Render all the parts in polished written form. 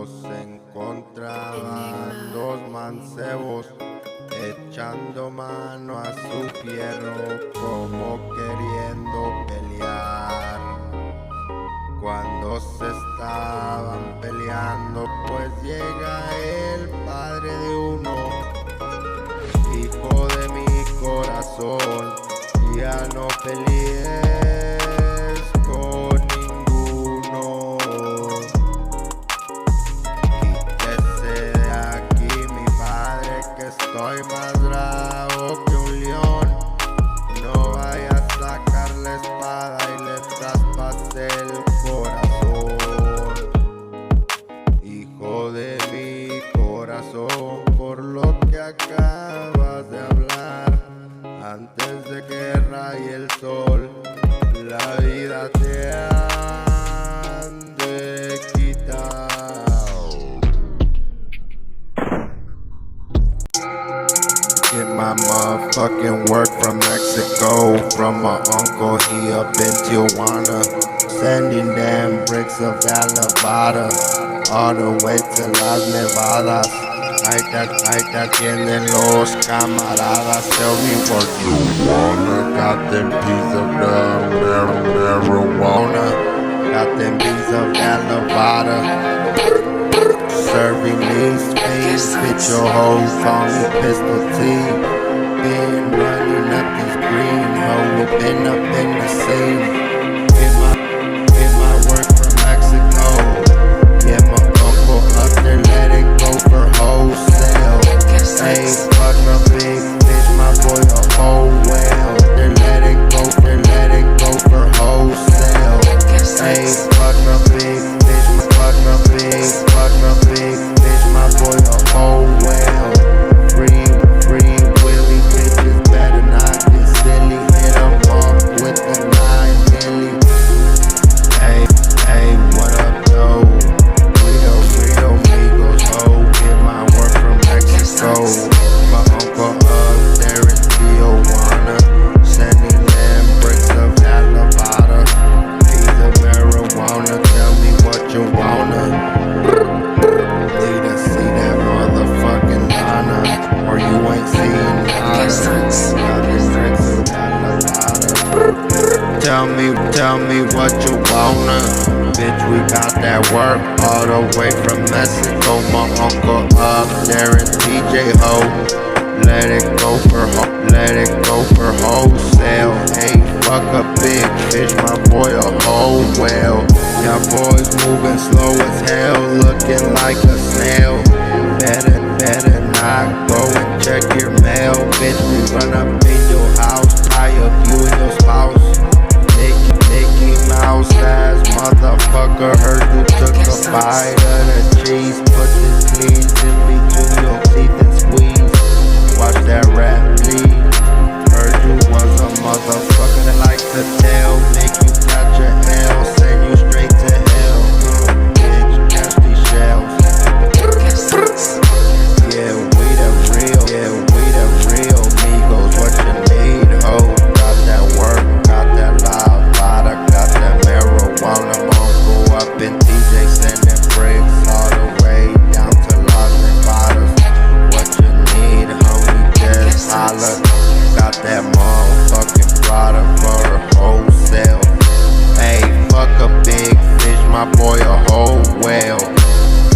se encontraban dos mancebos echando mano a su fierro como queriendo pelear. Cuando se estaban peleando, pues llega el padre de uno, hijo de mi corazón, ya no pelees con ninguno. Quítese de aquí, mi padre, que estoy más bravo que un león. No vaya a sacar la espada y le traspase el corazón. Hijo de mi corazón, por lo que acabas de hablar, antes de que raye el sol, la vida te han de quitar. Get my motherfucking work from Mexico, from my uncle, he up in Tijuana, sending them bricks of that Nevada, all the way to Las Nevadas. Ahí te tienen los camaradas, tell me what you wanna. Got them piece of the marijuana, got them piece of that Nevada, serving these fiends, bitch your hoes call me Pistol.T. Been running up this green, ho, we been up in the scene. Get my work from Mexico, yeah, my uncle up there, let it go for wholesale. Hey, fuck a big fish, my boy a whole whale. They let it go for wholesale. Hey, fuck a big fish, fuck a big fish, my boy a whole whale. Free Willy, bitches better not get silly. Hit 'em off with the 9 milli. Hey, what up, though? We the real amigos, ho. Get my work from Mexico. My uncle up there in Tijuana, sending them bricks of that Nevada. Piece of marijuana, tell me what you wanna. Need to see that motherfucking Lana, or you ain't seen nada. Got them bricks of that Nevada. Tell me what you wanna. Bitch, we got that work all the way from Mexico. My uncle up there in TJ ho. Let it go for wholesale. Hey, fuck a big fish, my boy a whole whale. Y'all boys moving slow as hell, looking like a snail. Better not go and check your mail. Bitch, we run up in your house, tie up you and your spouse. Mickey Mouse ass motherfucker, heard you took a bite of the cheese. Put his knees in between your teeth and squeeze. Watch that rat bleed. Heard you was a motherfucker that like to tell. Make you catch a L, send you straight to hell. Bitch, catch these shells. Yeah, we the real amigos. What you need, ho? Got that work, got that loud Vada, got that marijuana. Go up in TJ, sending bricks all the way down to Las Nevadas. What you need, homie, just holla. Got that motherfucking product for a wholesale. Hey, fuck a big fish, my boy a whole whale.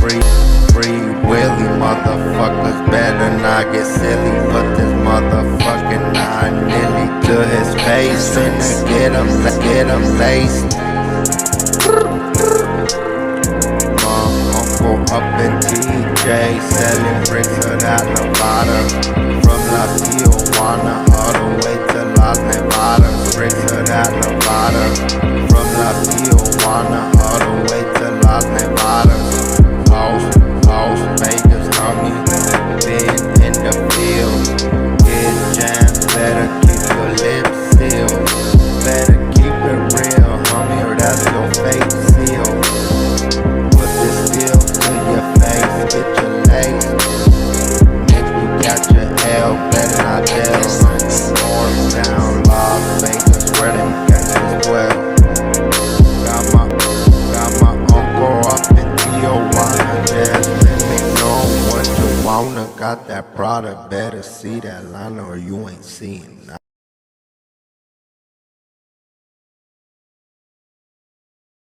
Free Willy, motherfuckers better not get silly. Put this motherfucking 9 milli to his face and get him laced. My uncle up in TJ, selling bricks of that Nevada. From La Tijuana all the way to Las Nevadas. Bricks of that Nevada. From La Tijuana all the way to Las Nevadas. Las Vegas, homie, been in the field. Get jammed, better keep your lips sealed. Better keep it real, homie, or that's your fate seal. Put this steel to your face, get your legs. Make you catch your L, better not tell. North down Las Vegas, where them gangsters dwell. got that product, better see that line or you ain't seeing nothing.